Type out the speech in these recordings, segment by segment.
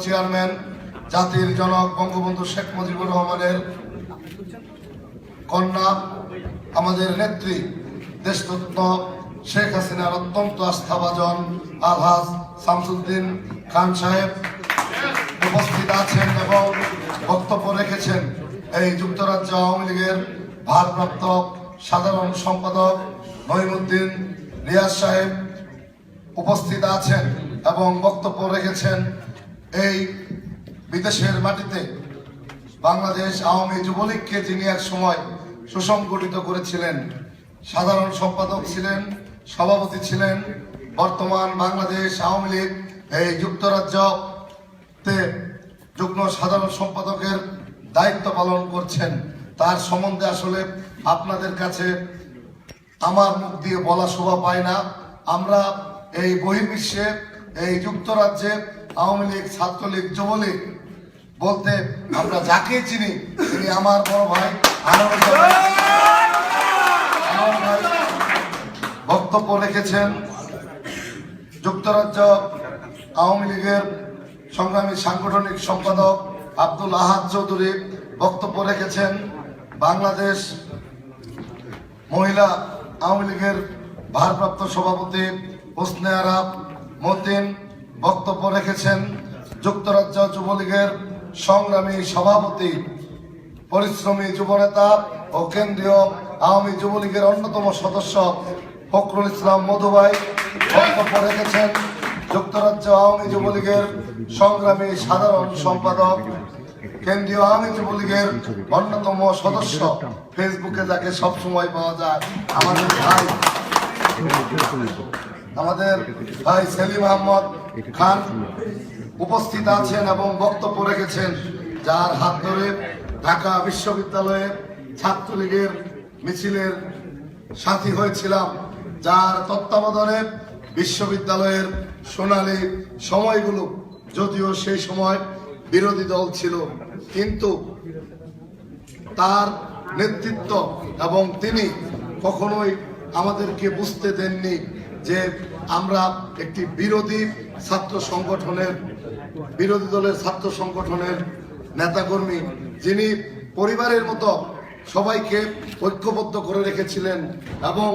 Chairman জাতির জনক বঙ্গবন্ধু শেখ মুজিবুর রহমানের কন্যা, আমাদের নেত্রী দেশরত্ন শেখ হাসিনার অত্যন্ত আস্থাভাজন আলহাজ শামসুদ্দিন খান সাহেব উপস্থিত আছেন এবং বক্তব্য রেখেছেন। এই যুক্তরাজ্য আওয়ামী লীগের ভারপ্রাপ্ত সাধারণ সম্পাদক নঈমুদ্দিন রিয়াজ সাহেব উপস্থিত আছেন এবং বক্তব্য রেখেছেন। এই বিদেশের মাটিতে বাংলাদেশ আওয়ামী যুবলীগকে যিনি এক সময় সুসংগঠিত করেছিলেন, সাধারণ সম্পাদক ছিলেন, সভাপতি ছিলেন, বর্তমান বাংলাদেশ আওয়ামী লীগ এই যুক্তরাজ্যতে যুগ্ম সাধারণ সম্পাদকের দায়িত্ব পালন করছেন, তার সম্বন্ধে আসলে আপনাদের কাছে আমার মুখ দিয়ে বলা শোভা পায় না। আমরা এই বহির্বিশ্বে এই যুক্তরাজ্যে আওয়ামী লীগ, ছাত্রলীগ, যুবলীগ বলতে আমরা যাকে চিনি তিনি আমার বড় ভাই। বক্তব্য রেখেছেন যুক্তরাজ্য আওয়ামী লীগের সংগ্রামী সাংগঠনিক সম্পাদক আব্দুল আহাদ চৌধুরী বক্তব্য রেখেছেন। বাংলাদেশ মহিলা আওয়ামী লীগের ভারপ্রাপ্ত সভাপতি হোসনে আরা মতিন বক্তব্য রেখেছেন। যুক্তরাজ্য যুবলীগের সংগ্রামী সভাপতি, পরিশ্রমী যুবনেতা ও কেন্দ্রীয় আওয়ামী যুবলীগের অন্যতম সদস্য ফখরুল ইসলাম মধুভাই বক্তব্য রেখেছেন। যুক্তরাজ্য আওয়ামী যুবলীগের সংগ্রামী সাধারণ সম্পাদক, কেন্দ্রীয় আওয়ামী যুবলীগের অন্যতম সদস্য, ফেসবুকে যাকে সবসময় পাওয়া যায়, আমাদের ভাই সেলিম আহমদ খান উপস্থিত আছেন এবং বক্তব্য রেখেছেন, যার হাত ধরে ঢাকা বিশ্ববিদ্যালয়ে ছাত্রলীগের মিছিলের সাথী হয়েছিলাম, যার তত্ত্বাবধানে বিশ্ববিদ্যালয়ের সোনালী সময়গুলো, যদিও সেই সময় বিরোধী দল ছিল, কিন্তু তার নেতৃত্ব এবং তিনি কখনোই আমাদেরকে বুঝতে দেননি যে আমরা একটি বিরোধী ছাত্র সংগঠনের, বিরোধী দলের ছাত্র সংগঠনের নেতাকর্মী, যিনি পরিবারের মতো সবাইকে ঐক্যবদ্ধ করে রেখেছিলেন এবং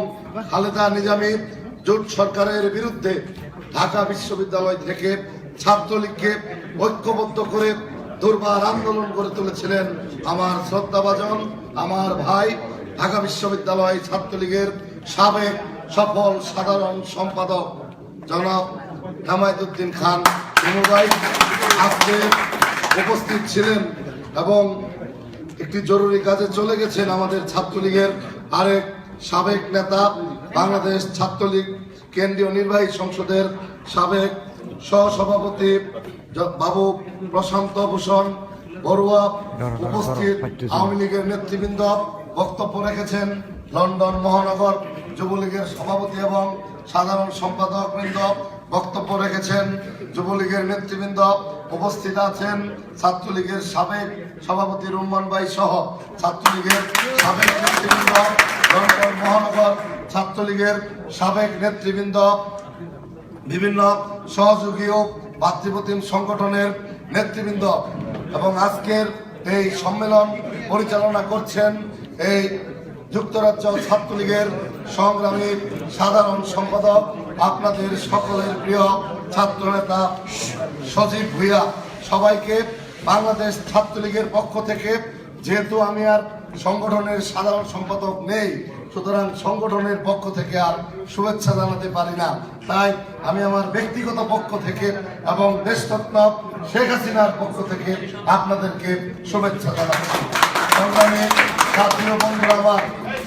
খালেদা নিজামী জোট সরকারের বিরুদ্ধে ঢাকা বিশ্ববিদ্যালয় থেকে ছাত্রলীগকে ঐক্যবদ্ধ করে দুর্বার আন্দোলন করে তুলেছিলেন আমার শ্রদ্ধাভাজন, আমার ভাই, ঢাকা বিশ্ববিদ্যালয় ছাত্রলীগের সাবেক সফল সাধারণ সম্পাদক জনাব হেমায়েতুদ্দিন খান ভাই আজকে উপস্থিত ছিলেন এবং একটি জরুরি কাজে চলে গেছেন। আমাদের ছাত্রলীগের আরেক সাবেক নেতা, বাংলাদেশ ছাত্রলীগ কেন্দ্রীয় নির্বাহী সংসদের সাবেক সহসভাপতি বাবু প্রশান্ত ভূষণ বড়ুয়া উপস্থিত। আওয়ামী লীগের নেতৃবৃন্দ বক্তব্য রেখেছেন। লন্ডন মহানগর যুবলীগের সভাপতি এবং সাধারণ সম্পাদক বৃন্দ বক্তব্য রেখেছেন। যুবলীগের নেতৃবৃন্দ উপস্থিত আছেন। ছাত্রলীগের সাবেক সভাপতি রুম্মান ভাই সহ ছাত্রলীগের সাবেক নেতৃবৃন্দ, লন্ডন মহানগর ছাত্রলীগের সাবেক নেতৃবৃন্দ, বিভিন্ন সহযোগী ও ভাতৃপ্রতিম সংগঠনের নেতৃবৃন্দ এবং আজকের এই সম্মেলন পরিচালনা করছেন এই যুক্তরাজ্য ছাত্রলীগের সংগ্রামী সাধারণ সম্পাদক, আপনাদের সকলের প্রিয় ছাত্রনেতা সজীব ভুইয়া। সবাইকে বাংলাদেশ ছাত্রলীগের পক্ষ থেকে, যেহেতু আমি আর সংগঠনের সাধারণ সম্পাদক নেই, সুতরাং সংগঠনের পক্ষ থেকে আর শুভেচ্ছা জানাতে পারি না, তাই আমি আমার ব্যক্তিগত পক্ষ থেকে এবং দেশরত্ন শেখ হাসিনার পক্ষ থেকে আপনাদেরকে শুভেচ্ছা জানাচ্ছি। সংগ্রামী ছাত্র বন্ধুরা আমার,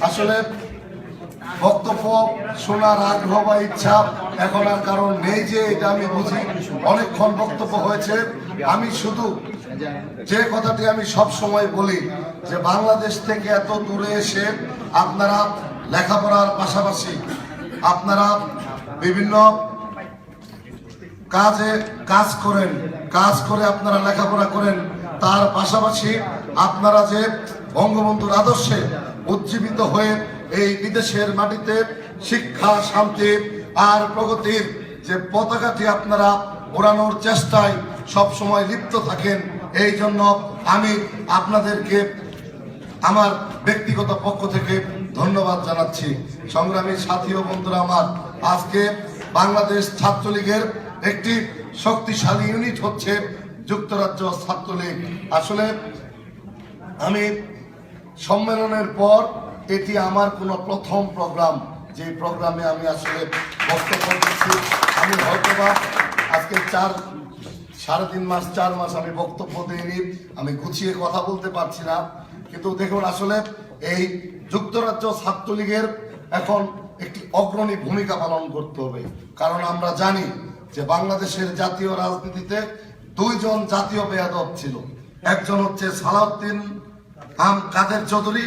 আসলে বক্তব্য শোনার আগ্রহ বা ইচ্ছা এখন আর কারণ নেই যে এটা আমি বুঝি, অনেকক্ষণ বক্তব্য হয়েছে। আমি শুধু যে কথাটি আমি সব সময় বলি যে বাংলাদেশ থেকে এত দূরে এসে আপনারা লেখাপড়ার পাশাপাশি আপনারা বিভিন্ন কাজ করে আপনারা লেখাপড়া করেন, তার পাশাপাশি আপনারা যে বঙ্গবন্ধুর আদর্শে উজ্জীবিত হয়ে এই বিদেশের মাটিতে শিক্ষা, শান্তি আর প্রগতির যে পতাকাটি আপনারা ওড়ানোর চেষ্টায় সব সময় লিপ্ত থাকেন। এই জন্য আমি আপনাদেরকে আমার ব্যক্তিগত পক্ষ থেকে ধন্যবাদ জানাচ্ছি। সংগ্রামী সাথী ও বন্ধুরা আমার, আজকে বাংলাদেশ ছাত্রলীগের একটি শক্তিশালী ইউনিট হচ্ছে যুক্তরাজ্য ছাত্রলীগ। আসলে আমি সম্মেলনের পর এটি আমার কোনো প্রথম প্রোগ্রাম, যে প্রোগ্রামে আমি আসলে বক্তব্য দিচ্ছি। আমি হয়তোবা আজকে 4.5 মাস আমি বক্তব্য দিইনি, আমি গুছিয়ে কথা বলতে পারছি না। কিন্তু দেখুন, আসলে এই যুক্তরাজ্য ছাত্রলীগের এখন একটি অগ্রণী ভূমিকা পালন করতে হবে। কারণ আমরা জানি যে বাংলাদেশের জাতীয় রাজনীতিতে 2 জন জাতীয় বেয়াদব ছিল। একজন হচ্ছে সালাউদ্দিন কাদের চৌধুরী,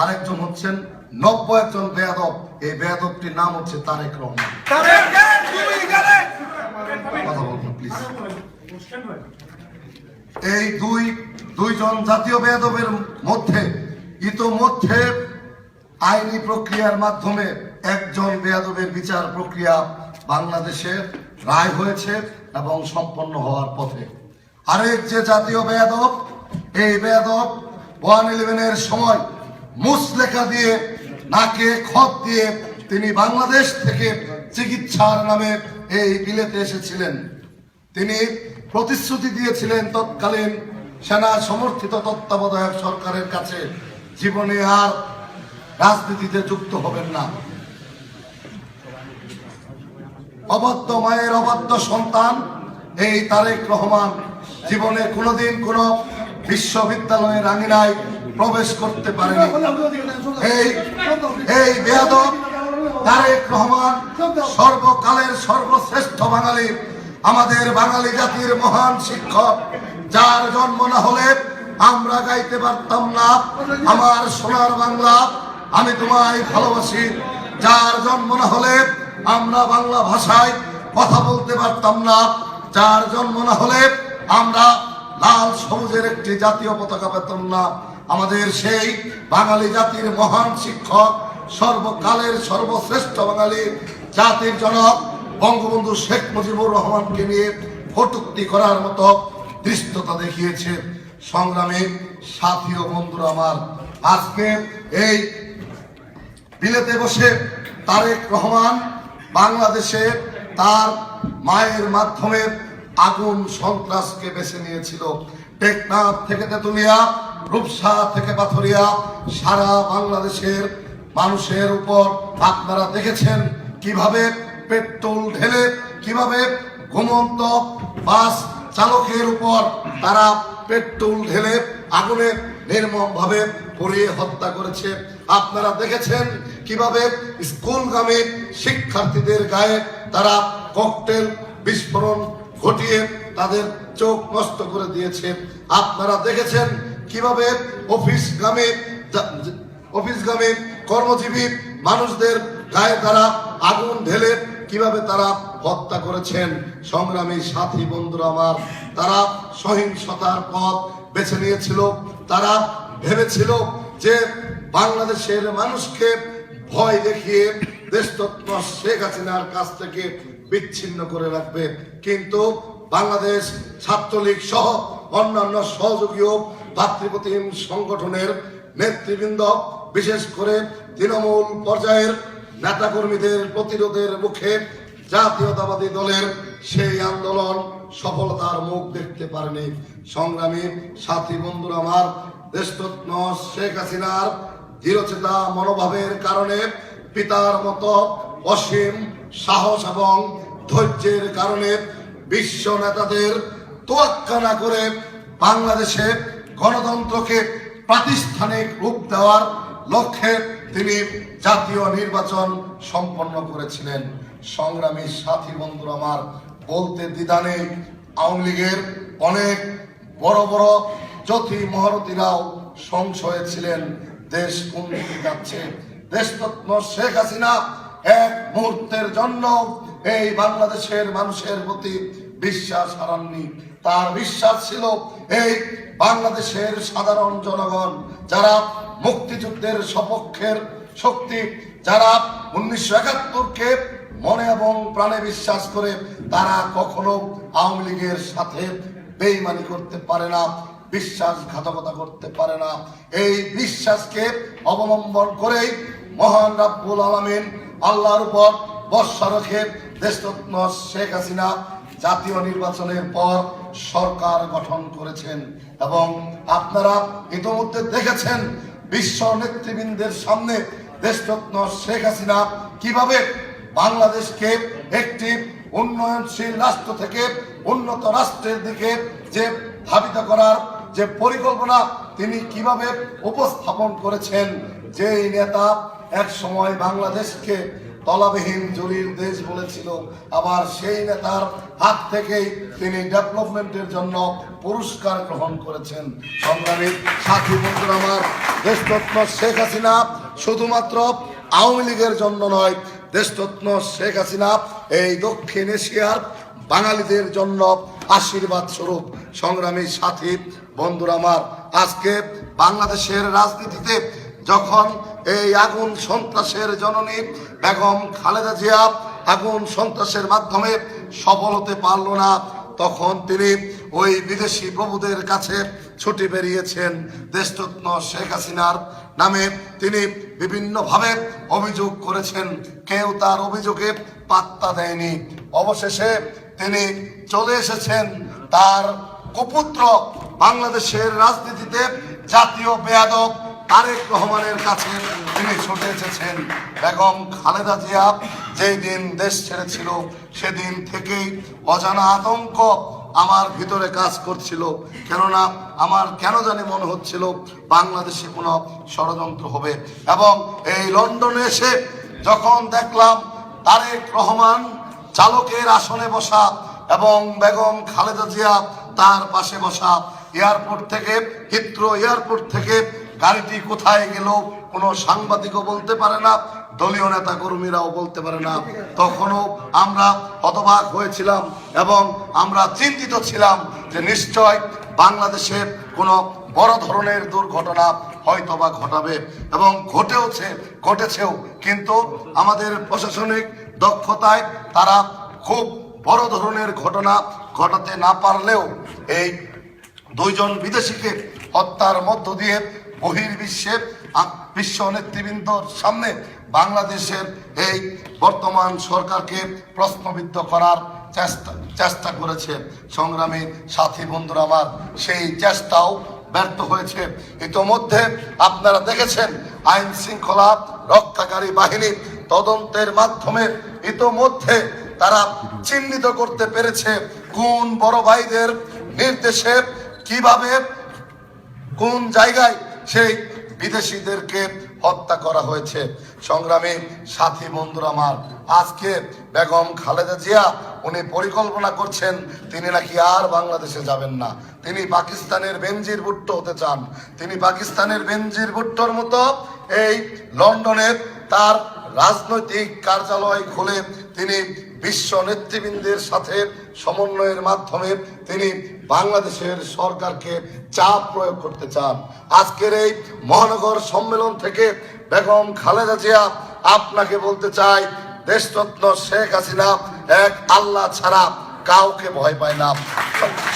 আরেকজন হচ্ছেন নব্য একজন বেয়াদব। এই বেয়াদবটির নাম হচ্ছে তারেক রহমান। কথা বলুন প্লিজ। এই দুই জন জাতীয় বেয়াদবের মধ্যে ইতোমধ্যে আইনি প্রক্রিয়ার মাধ্যমে একজন বেয়াদবের বিচার প্রক্রিয়া বাংলাদেশে রায় হয়েছে এবং সম্পন্ন হওয়ার পথে। আরেক যে জাতীয় বেয়াদব, এই বেয়াদব 111-এর সময় মুসলেখা দিয়ে নাকে খত দিয়ে তিনি বাংলাদেশ থেকে চিকিৎসার নামে এই বিলেতে এসেছিলেন। তিনি প্রতিশ্রুতি দিয়েছিলেন তৎকালীন সেনা সমর্থিত তত্ত্বাবধায়ক সরকারের কাছে, জীবনে আর রাজনীতিতে যুক্ত হবেন না। অবাধ্য মায়ের অবাধ্য সন্তান এই তারেক রহমান জীবনে কোনোদিন কোনো বিশ্ববিদ্যালয়ের আঙিনায় প্রবেশ করতে পারেনি। এই বেয়াদব তারেক রহমান সর্বকালের সর্বশ্রেষ্ঠ বাঙালি, আমাদের বাঙালি জাতির মহান শিক্ষক, যার জন্ম না হলে আমরা গাইতে পারতাম না আমার সোনার বাংলা আমি তোমায় ভালোবাসি। যার জন্ম না হলে আমরা বাংলা ভাষায় কথা বলতে পারতাম না। যার জন্ম না হলে আমরা লাল সবুজের একটি জাতীয় পতাকা পেতাম না। আমাদের সেই বাঙালি জাতির মহান শিক্ষক, সর্বকালের সর্বশ্রেষ্ঠ বাঙালি জাতির জনক বঙ্গবন্ধু শেখ মুজিবুর রহমানকে নিয়ে কটূক্তি করার মতো দৃষ্টতা দেখিয়েছে। সংগ্রামী সাথী ও বন্ধুরা আমার, আজকে এই বিলেতে বসে তারেক রহমান বাংলাদেশে তার মায়ের মাধ্যমে আগুন সন্ত্রাসকে বেছে নিয়েছিল। টেকনাফ থেকে তেতুলিয়া, রূপসা থেকে পাথরিয়া, সারা বাংলাদেশের মানুষের উপর আপনারা দেখেছেন কিভাবে পেট্রোল ঢেলে, কিভাবে ঘুমন্ত বাস চালকের উপর তারা পেট্রোল ঢেলে আগুনে নির্মমভাবে পুড়িয়ে হত্যা করেছে। আপনারা দেখেছেন কিভাবে স্কুলগামী শিক্ষার্থীদের গায়ে তারা ককটেল বিস্ফোরণ ঘটিয়ে তাদের চোখ নষ্ট করে দিয়েছে। আপনারা দেখেছেন কিভাবে অফিসগামী কর্মজীবী মানুষদের গায়ে তারা আগুন ঢেলে কিভাবে তারা হত্যা করেছেন। সংগ্রামী সাথী বন্ধুরা আমার, তারা সহিংসতার পথ বেছে নিয়েছিল। তারা ভেবেছিল যে বাংলাদেশের মানুষকে ভয় দেখিয়ে দেশরত্ন শেখ হাসিনার কাছ থেকে বিচ্ছিন্ন করে রাখবে। কিন্তু বাংলাদেশ ছাত্রলীগ সহ অন্যান্য সহযোগী ভাতৃপ্রতিম সংগঠনের নেতৃবৃন্দ, বিশেষ করে তৃণমূল পর্যায়ের নেতাকর্মীদের প্রতিরোধের মুখে জাতীয়তাবাদী দলের সেই আন্দোলন সফলতার মুখ দেখতে পারেনি। সংগ্রামী সাথী বন্ধুরা আমার, দেশরত্ন শেখ হাসিনার দৃঢ়চেতা মনোভাবের কারণে, পিতার মতো অসীম সাহস এবং ধৈর্যের কারণে বিশ্ব নেতাদের তোয়াক্কা না করে বাংলাদেশে গণতন্ত্রকে প্রাতিষ্ঠানিক রূপ দেওয়ার লক্ষ্যে তিনি জাতীয় নির্বাচন সম্পন্ন করেছিলেন। সংগ্রামী সাথী বন্ধুরা আমার, বলতে দ্বিধা নেই, আওয়ামী লীগের অনেক বড় বড় জ্যোতি মহারথীরাও সংশয়ে ছিলেন দেশ কোন দিকে যাচ্ছে। দেশরত্ন শেখ হাসিনা এক মুহূর্তের জন্য এই বাংলাদেশের মানুষের প্রতি বিশ্বাস হারাননি। তার বিশ্বাস ছিল এই বাংলাদেশের সাধারণ জনগণ, যারা মুক্তিযুদ্ধের সপক্ষের শক্তি, যারা 1971-কে মনে এবং প্রাণে বিশ্বাস করে, তারা কখনো আওয়ামী লীগের সাথে বেঈমানি করতে পারে না, বিশ্বাসঘাতকতা করতে পারে না। এই বিশ্বাসকে অবলম্বন করেই মহান রাব্বুল আলামিন আল্লাহর উপর ভরসা রেখে দেশরত্ন শেখ হাসিনা জাতীয় নির্বাচনের পর সরকার গঠন করেছেন। এবং আপনারা ইতিমধ্যে দেখেছেন বিশ্ব নেতৃবৃন্দের সামনে দেশরত্ন শেখ হাসিনা কিভাবে বাংলাদেশকে একটি উন্নয়নশীল রাষ্ট্র থেকে উন্নত রাষ্ট্রের দিকে যে ধাবিত করার যে পরিকল্পনা তিনি কিভাবে উপস্থাপন করেছেন। যেই নেতা এক সময় বাংলাদেশকে তলাবিহীন জলির দেশ বলেছিল, আবার সেই নেতার হাত থেকেই তিনি ডেভেলপমেন্টের জন্য পুরস্কার গ্রহণ করেছেন। সংগ্রামী সাথী বন্ধুরা আমার, দেশরত্ন শেখ হাসিনা শুধুমাত্র আওয়ামী লীগের জন্য নয়, দেশরত্ন শেখ হাসিনা এই দক্ষিণ এশিয়ার বাঙালিদের জন্য আশীর্বাদ স্বরূপ। সংগ্রামী সাথী বন্ধুরা আমার, আজকে বাংলাদেশের রাজনীতিতে যখন এই আগুন সন্ত্রাসের জননী বেগম খালেদা জিয়া আগুন সন্ত্রাসের মাধ্যমে সফল হতে পারল না, তখন তিনি ওই বিদেশি প্রভুদের কাছে ছুটে বেরিয়েছেন। দেশরত্ন শেখ হাসিনার নামে তিনি বিভিন্নভাবে অভিযোগ করেছেন, কেউ তার অভিযোগে পাত্তা দেয়নি। অবশেষে তিনি চলে এসেছেন তার কুপুত্র বাংলাদেশের রাজনীতিতে জাতীয় বেয়াদব তারেক রহমানের কাছে তিনি ছুটে এসেছেন। বেগম খালেদা জিয়া যেই দিন দেশ ছেড়েছিল সেদিন থেকেই অজানা আতঙ্ক আমার ভিতরে কাজ করছিল। কেননা আমার কেন জানি মনে হচ্ছিল বাংলাদেশে কোনো ষড়যন্ত্র হবে। এবং এই লন্ডনে এসে যখন দেখলাম তারেক রহমান চালকের আসনে বসা এবং বেগম খালেদা জিয়া তার পাশে বসা, এয়ারপোর্ট থেকে হিথ্রো এয়ারপোর্ট থেকে গাড়িটি কোথায় গেল কোনো সাংবাদিকও বলতে পারে না, দলীয় নেতা কর্মীরাও বলতে পারে না। তখনও আমরা হতবাক হয়েছিলাম এবং আমরা চিন্তিত ছিলাম যে নিশ্চয় বাংলাদেশে কোনো বড় ধরনের দুর্ঘটনা হয়তোবা ঘটাবে, এবং ঘটেছেও। কিন্তু আমাদের প্রশাসনিক দক্ষতায় তারা খুব বড় ধরনের ঘটনা ঘটাতে না পারলেও এই দুইজন বিদেশিকে হত্যার মধ্য দিয়ে বহির্বিশ্বের বিশ্ব নেতৃবৃন্দর সামনে বাংলাদেশের এই বর্তমান সরকারকে প্রশ্নবিদ্ধ করার চেষ্টা করেছে। সংগ্রামী সাথী বন্ধুরা আমার, সেই চেষ্টাও ব্যর্থ হয়েছে। ইতোমধ্যে আপনারা দেখেছেন আইন শৃঙ্খলা রক্ষাকারী বাহিনী তদন্তের মাধ্যমে ইতোমধ্যে তারা চিহ্নিত করতে পেরেছে কোন বড় ভাইদের নির্দেশে কিভাবে কোন জায়গায় সেই বিদেশিদেরকে হত্যা করা হয়েছে। সংগ্রামী সাথী বন্ধুরা আমার, আজকে বেগম খালেদা জিয়া উনি পরিকল্পনা করছেন তিনি নাকি আর বাংলাদেশে যাবেন না, তিনি পাকিস্তানের বেনজির ভুট্টো হতে চান। তিনি পাকিস্তানের বেনজির ভুট্টোর মতো এই লন্ডনে তার রাজনৈতিক কার্যালয় খুলে তিনি বিশ্ব নেতৃবৃন্দের সাথে সমন্বয়ের মাধ্যমে তিনি বাংলাদেশের সরকারকে চাপ প্রয়োগ করতে চান। আজকের এই মহানগর সম্মেলন থেকে বেগম খালেদা জিয়া আপনাকে বলতে চাই, দেশরত্ন শেখ হাসিনা এক আল্লাহ ছাড়া কাউকে ভয় পায় না।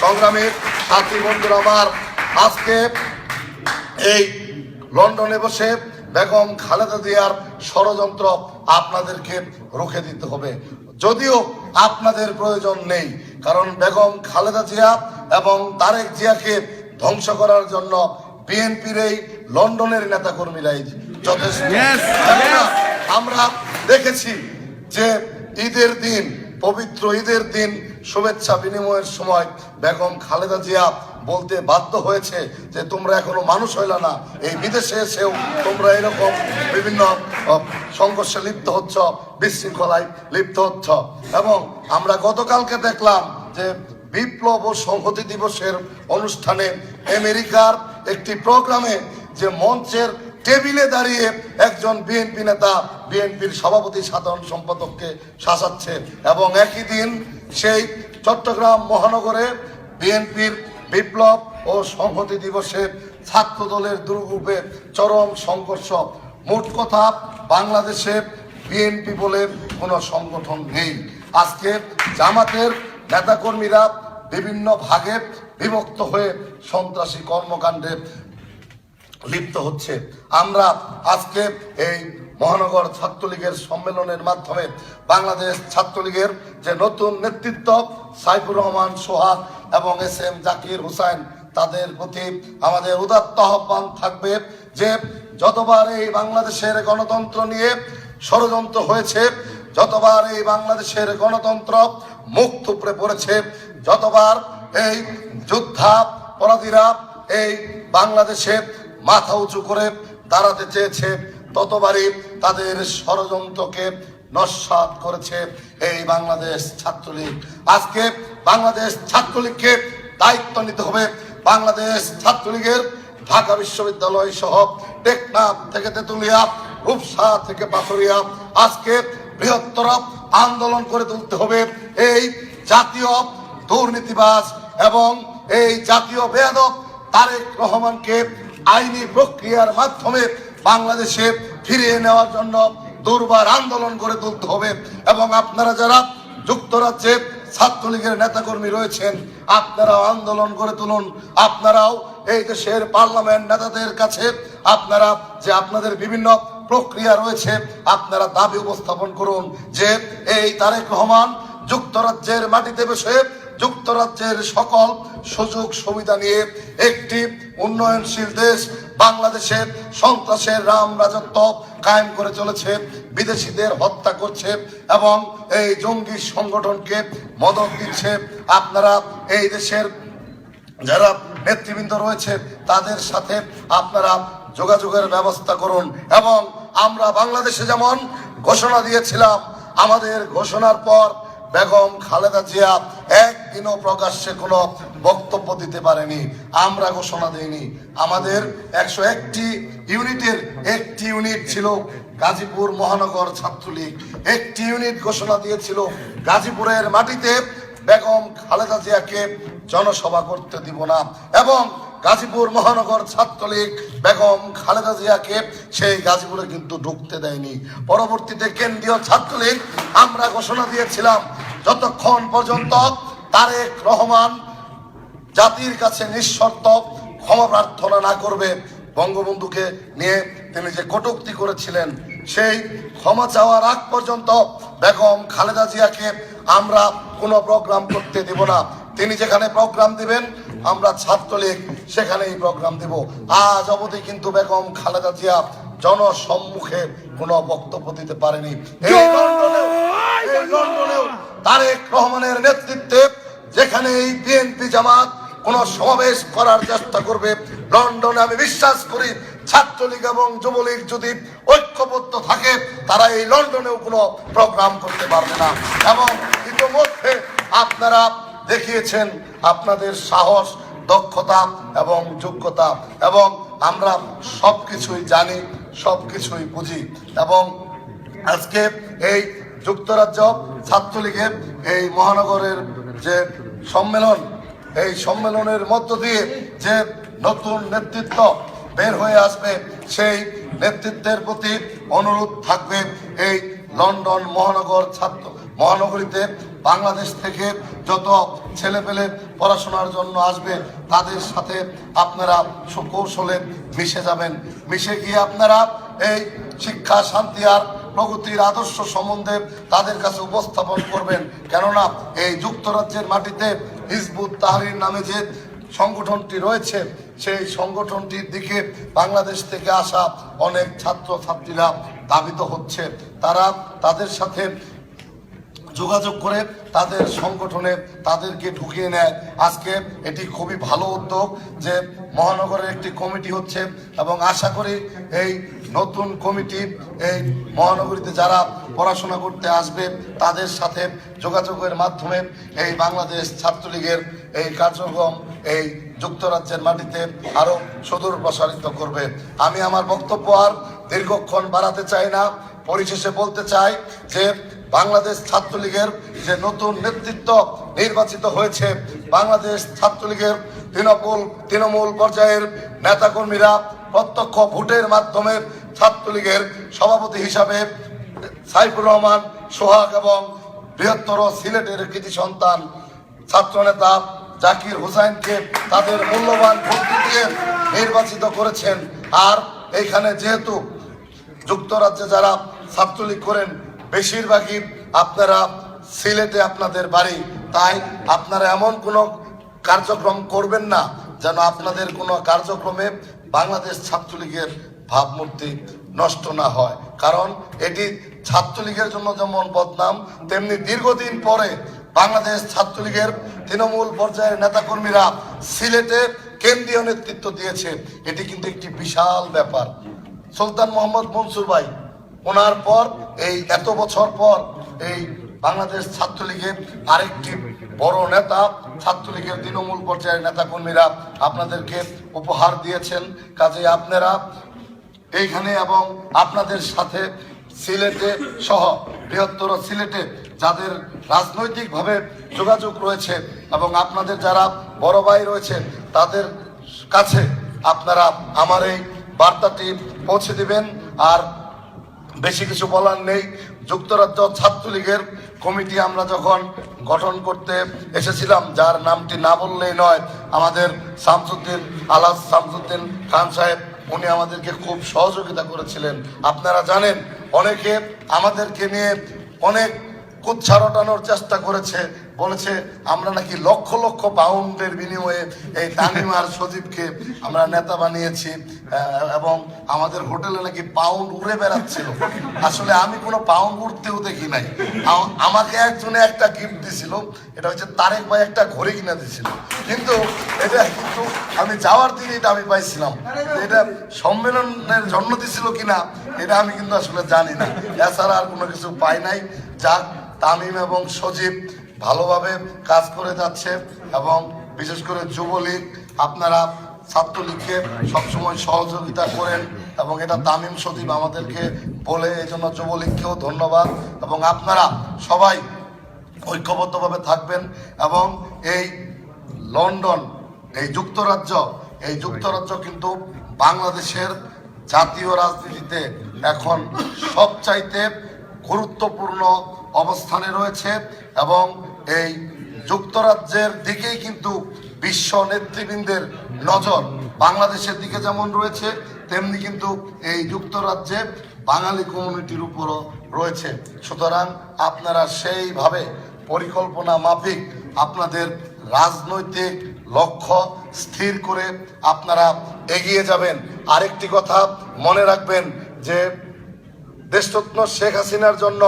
সংগ্রামী সাথী বন্ধুরা আমার, আজকে এই লন্ডনে বসে বেগম খালেদা জিয়ার ষড়যন্ত্র আপনাদেরকে রুখে দিতে হবে, যদিও আপনাদের প্রয়োজন নেই। কারণ বেগম খালেদা জিয়া এবং তারেক জিয়াকে ধ্বংস করার জন্য বিএনপির এই লন্ডনের নেতাকর্মীরাই যথেষ্ট। আমরা দেখেছি যে ঈদের দিন, পবিত্র ঈদের দিন শুভেচ্ছা বিনিময়ের সময় বেগম খালেদা জিয়া বলতে বাধ্য হয়েছে যে তোমরা এখনো মানুষ হইলা না, এই বিদেশে এসেও তোমরা এরকম বিভিন্ন সংঘর্ষে লিপ্ত হচ্ছ, বিশৃঙ্খলায় লিপ্ত হচ্ছ। এবং আমরা গতকালকে দেখলাম যে বিপ্লব ও সংহতি দিবসের অনুষ্ঠানে আমেরিকার একটি প্রোগ্রামে যে মঞ্চের টেবিলে দাঁড়িয়ে একজন বিএনপি নেতা বিএনপির সভাপতি সাধারণ সম্পাদককে শাসাচ্ছে, এবং একই দিন সেই চট্টগ্রাম মহানগরে বিএনপির বিপ্লব ও সংহতি দিবসে ছাত্র দলের দুর্গ্রুপে চরম সংঘর্ষ। মোট কথা বাংলাদেশে বিএনপি বলে কোনো সংগঠন নেই। আজকে জামাতের নেতাকর্মীরা বিভিন্ন ভাগে বিভক্ত হয়ে সন্ত্রাসী কর্মকাণ্ডে লিপ্ত হচ্ছে। আমরা আজকে এই মহানগর ছাত্রলীগের সম্মেলনের মাধ্যমে বাংলাদেশ ছাত্রলীগের যে নতুন নেতৃত্ব সাইফুর রহমান সোহাগ এবং SM জাকির হুসাইন, তাদের প্রতি আমাদের উদাত্ত আহ্বান থাকবে যে যতবার এই বাংলাদেশের গণতন্ত্র নিয়ে ষড়যন্ত্র হয়েছে, যতবার এই বাংলাদেশের গণতন্ত্র মুখ থুবড়ে পড়েছে, যতবার এই যুদ্ধাপরাধীরা এই বাংলাদেশে মাথা উঁচু করে দাঁড়াতে চেয়েছে, ততবারই তাদের ষড়যন্ত্রকে নস্যাৎ করেছে এই বাংলাদেশ ছাত্রলীগ। আজকে বাংলাদেশ ছাত্রলীগকে দায়িত্ব নিতে হবে। বাংলাদেশ ছাত্রলীগের ঢাকা বিশ্ববিদ্যালয় সহ টেকনাফ থেকে তেতুলিয়া, রূপসা থেকে পাথরিয়া আজকে বৃহত্তর আন্দোলন করে তুলতে হবে। এই জাতীয় দুর্নীতিবাজ এবং এই জাতীয় বেয়াদব তারেক রহমানকে আইনি প্রক্রিয়ার মাধ্যমে বাংলাদেশে ফিরিয়ে নেওয়ার জন্য দুর্বার আন্দোলন করে তুলতে হবে। এবং আপনারা যারা যুক্তরাজ্যে ছাত্রলীগের নেতাকর্মী রয়েছেন, আপনারাও আন্দোলন করে তুলুন। আপনারাও এই দেশের পার্লামেন্ট নেতাদের কাছে আপনারা যে আপনাদের বিভিন্ন প্রক্রিয়া রয়েছে, আপনারা দাবি উপস্থাপন করুন যে এই তারেক রহমান যুক্তরাজ্যের মাটিতে বসে যুক্তরাজ্যের সকল সুযোগ সুবিধা নিয়ে একটি উন্নয়নশীল দেশ বাংলাদেশের সন্ত্রাসের রাম রাজত্ব কায়েম করে চলেছে, বিদেশিদের হত্যা করছে এবং এই জঙ্গি সংগঠনকে মদত দিচ্ছে। আপনারা এই দেশের যারা নেতৃবৃন্দ রয়েছে তাদের সাথে আপনারা যোগাযোগের ব্যবস্থা করুন। এবং আমরা বাংলাদেশে যেমন ঘোষণা দিয়েছিলাম, আমাদের ঘোষণার পর বেগম খালেদা জিয়া একদিনও প্রকাশ্যে কোনো বক্তব্য দিতে পারেনি। আমরা ঘোষণা দেইনি। আমাদের 101টি ইউনিটের একটি ইউনিট ছিল গাজীপুর মহানগর ছাত্রলীগ, একটি ইউনিট ঘোষণা দিয়েছিল গাজীপুরের মাটিতে বেগম খালেদা জিয়াকে জনসভা করতে দিব না। এবং গাজীপুর মহানগর ছাত্রলীগ বেগম খালেদা জিয়াকে সেই গাজীপুরে কিন্তু ঢুকতে দেয়নি। পরবর্তীতে কেন্দ্রীয় ছাত্রলীগ আমরা ঘোষণা দিয়েছিলাম, যতক্ষণ পর্যন্ত তারেক রহমান জাতির কাছে নিঃশর্ত ক্ষমা প্রার্থনা না করবে, বঙ্গবন্ধুকে নিয়ে তিনি যে কটূক্তি করেছিলেন, সেই ক্ষমা চাওয়ার আগ পর্যন্ত বেগম খালেদা জিয়াকে আমরা কোনো প্রোগ্রাম করতে দেব না। তিনি যেখানে প্রোগ্রাম দিবেন আমরা ছাত্রলীগ সেখানেই প্রোগ্রাম দেব। আজ অবধি কিন্তু বেগম খালেদা জিয়া জনসম্মুখে কোনো বক্তব্য দিতে পারেনি। এই লন্ডনেও তারেক রহমানের নেতৃত্বে যেখানে এই বিএনপি জামাত কোন সমাবেশ করার চেষ্টা করবে, লন্ডনে আমি বিশ্বাস করি ছাত্রলীগ এবং যুবলীগ যদি ঐক্যবদ্ধ থাকে তারা এই লন্ডনেও কোনো প্রোগ্রাম করতে পারবে না। এবং ইতিমধ্যে আপনারা দেখিয়েছেন আপনাদের সাহস, দক্ষতা এবং যোগ্যতা, এবং আমরা সবকিছুই জানি, সবকিছুই বুঝি। এবং আজকে এই যুক্তরাজ্য ছাত্রলীগের এই মহানগরের যে সম্মেলন, এই সম্মেলনের মধ্য দিয়ে যে নতুন নেতৃত্ব বের হয়ে আসবে, সেই নেতৃত্বের প্রতি অনুরোধ থাকবে এই লন্ডন মহানগরীতে বাংলাদেশ থেকে যত ছেলেপেলে পড়াশোনার জন্য আসবে তাদের সাথে আপনারা সুকৌশলে মিশে যাবেন। মিশে গিয়ে আপনারা এই শিক্ষা, শান্তি আর প্রগতির আদর্শ সম্বন্ধে তাদের কাছে উপস্থাপন করবেন। কেননা এই যুক্তরাজ্যের মাটিতে হিজবুত তাহরীর নামে যে সংগঠনটি রয়েছে, সেই সংগঠনটির দিকে বাংলাদেশ থেকে আসা অনেক ছাত্র ছাত্রীরা ধাবিত হচ্ছে। তারা তাদের সাথে যোগাযোগ করে তাদের সংগঠনে তাদেরকে ঢুকিয়ে নেয়। আজকে এটি খুবই ভালো উদ্যোগ যে মহানগরের একটি কমিটি হচ্ছে, এবং আশা করি এই নতুন কমিটি এই মহানগরীতে যারা পড়াশোনা করতে আসবে তাদের সাথে যোগাযোগের মাধ্যমে এই বাংলাদেশ ছাত্রলীগের এই কার্যক্রম এই যুক্তরাজ্যের মাটিতে আরো সুদূর প্রসারিত করবে। আমি আমার বক্তব্য আর দীর্ঘক্ষণ বাড়াতে চাই না। পরিশেষে বলতে চাই যে বাংলাদেশ ছাত্রলীগের যে নতুন নেতৃত্ব নির্বাচিত হয়েছে, বাংলাদেশ ছাত্রলীগের তৃণমূল পর্যায়ের নেতাকর্মীরা প্রত্যক্ষ ভোটের মাধ্যমে ছাত্রলীগের সভাপতি হিসাবে সাইফুর রহমান সোহাগ এবং বৃহত্তর সিলেটের কৃতি সন্তান ছাত্রনেতা জাকির হুসাইনকে তাদের মূল্যবান ভোট দিয়ে নির্বাচিত করেছেন। আর এইখানে যেহেতু যুক্তরাজ্যে যারা ছাত্রলীগ করেন বেশিরভাগই আপনারা সিলেটে আপনাদের বাড়ি, তাই আপনারা এমন কোনো কার্যক্রম করবেন না যেন আপনাদের কোনো কার্যক্রমে বাংলাদেশ ছাত্রলীগের ভাবমূর্তি নষ্ট না হয়। কারণ এটি ছাত্রলীগের জন্য যেমন বদনাম, তেমনি দীর্ঘদিন পরে বাংলাদেশ ছাত্রলীগের তৃণমূল পর্যায়ের নেতাকর্মীরা সিলেটে কেন্দ্রীয় নেতৃত্ব দিয়েছে, এটি কিন্তু একটি বিশাল ব্যাপার। সুলতান মোহাম্মদ মনসুর ভাই, ওনার পর এই এত বছর পর এই বাংলাদেশ ছাত্রলীগের আরেকটি বড় নেতা, ছাত্রলীগের তৃণমূল পর্যায়ের নেতাকর্মীরা আপনাদেরকে উপহার দিয়েছেন। কাজে আপনারা এইখানে এবং আপনাদের সাথে সিলেটে সহ বৃহত্তর সিলেটে যাদের রাজনৈতিকভাবে যোগাযোগ রয়েছে এবং আপনাদের যারা বড় ভাই রয়েছে তাদের কাছে আপনারা আমার এই বার্তাটি পৌঁছে দিবেন। আর বেশি কিছু বলার নেই। যুক্তরাজ্য ছাত্রলীগের কমিটি আমরা যখন গঠন করতে এসেছিলাম, যার নামটি না বললেই নয়, আমাদের শামসুদ্দিন আলহাজ শামসুদ্দিন খান সাহেব, উনি আমাদেরকে খুব সহযোগিতা করেছিলেন। আপনারা জানেন অনেকে আমাদেরকে নিয়ে অনেক কুৎসা রটানোর চেষ্টা করেছে, বলেছে আমরা নাকি লক্ষ লক্ষ পাউন্ডের বিনিময়ে এই তামিম আর সজীবকে আমরা নেতা বানিয়েছি এবং আমাদের হোটেলে নাকি পাউন্ড উড়ে বেড়াচ্ছিল। আসলে আমি কোনো পাউন্ড উঠতেও দেখি নাই। আমাকে একজনে একটা গিফট দিছিল, এটা হচ্ছে তারেক ভাই একটা ঘড়ি কিনে দিছিল, কিন্তু আমি যাওয়ার দিন এটা আমি পাইছিলাম। এটা সম্মেলনের জন্য দিছিল কিনা এটা আমি কিন্তু আসলে জানি না, এছাড়া আর কোনো কিছু পাই নাই। যাক, তামিম এবং সজীব ভালোভাবে কাজ করে যাচ্ছে এবং বিশেষ করে যুবলীগ, আপনারা ছাত্রলীগকে সবসময় সহযোগিতা করেন এবং এটা তামিম সজীব আমাদেরকে বলে, এই জন্য যুবলীগকেও ধন্যবাদ। এবং আপনারা সবাই ঐক্যবদ্ধভাবে থাকবেন এবং এই লন্ডন, এই যুক্তরাজ্য কিন্তু বাংলাদেশের জাতীয় রাজনীতিতে এখন সবচাইতে গুরুত্বপূর্ণ অবস্থানে রয়েছে এবং এই যুক্তরাজ্যের দিকেই কিন্তু বিশ্ব নেতৃবৃন্দের নজর বাংলাদেশের দিকে যেমন রয়েছে, তেমনি কিন্তু এই যুক্তরাজ্যে বাঙালি কমিউনিটির উপরও রয়েছে। সুতরাং আপনারা সেইভাবে পরিকল্পনা মাফিক আপনাদের রাজনৈতিক লক্ষ্য স্থির করে আপনারা এগিয়ে যাবেন। আরেকটি কথা মনে রাখবেন যে দেশরত্ন শেখ হাসিনার জন্য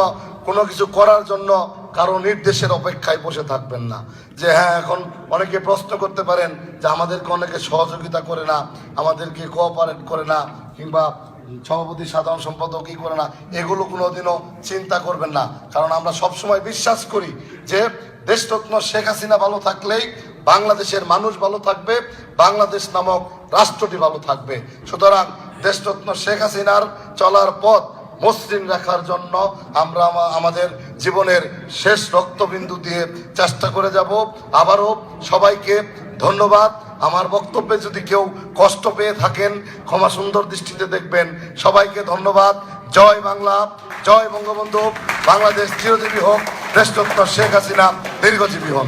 কোনো কিছু করার জন্য কারো নির্দেশের অপেক্ষায় বসে থাকবেন না। যে হ্যাঁ, এখন অনেকে প্রশ্ন করতে পারেন যে আমাদেরকে অনেকে সহযোগিতা করে না, আমাদেরকে কোঅপারেট করে না, কিংবা সভাপতি সাধারণ সম্পাদক কি করে না, এগুলো কোনোদিনও চিন্তা করবেন না। কারণ আমরা সবসময় বিশ্বাস করি যে দেশরত্ন শেখ হাসিনা ভালো থাকলেই বাংলাদেশের মানুষ ভালো থাকবে, বাংলাদেশ নামক রাষ্ট্রটি ভালো থাকবে। সুতরাং দেশরত্ন শেখ হাসিনার চলার পথ মসৃণ রাখার জন্য আমরা আমাদের জীবনের শেষ রক্তবিন্দু দিয়ে চেষ্টা করে যাব। আবারও সবাইকে ধন্যবাদ। আমার বক্তব্যে যদি কেউ কষ্ট পেয়ে থাকেন ক্ষমা সুন্দর দৃষ্টিতে দেখবেন। সবাইকে ধন্যবাদ। জয় বাংলা, জয় বঙ্গবন্ধু, বাংলাদেশ চিরজীবী হোক, দেশরত্ন শেখ হাসিনা দীর্ঘজীবী হন।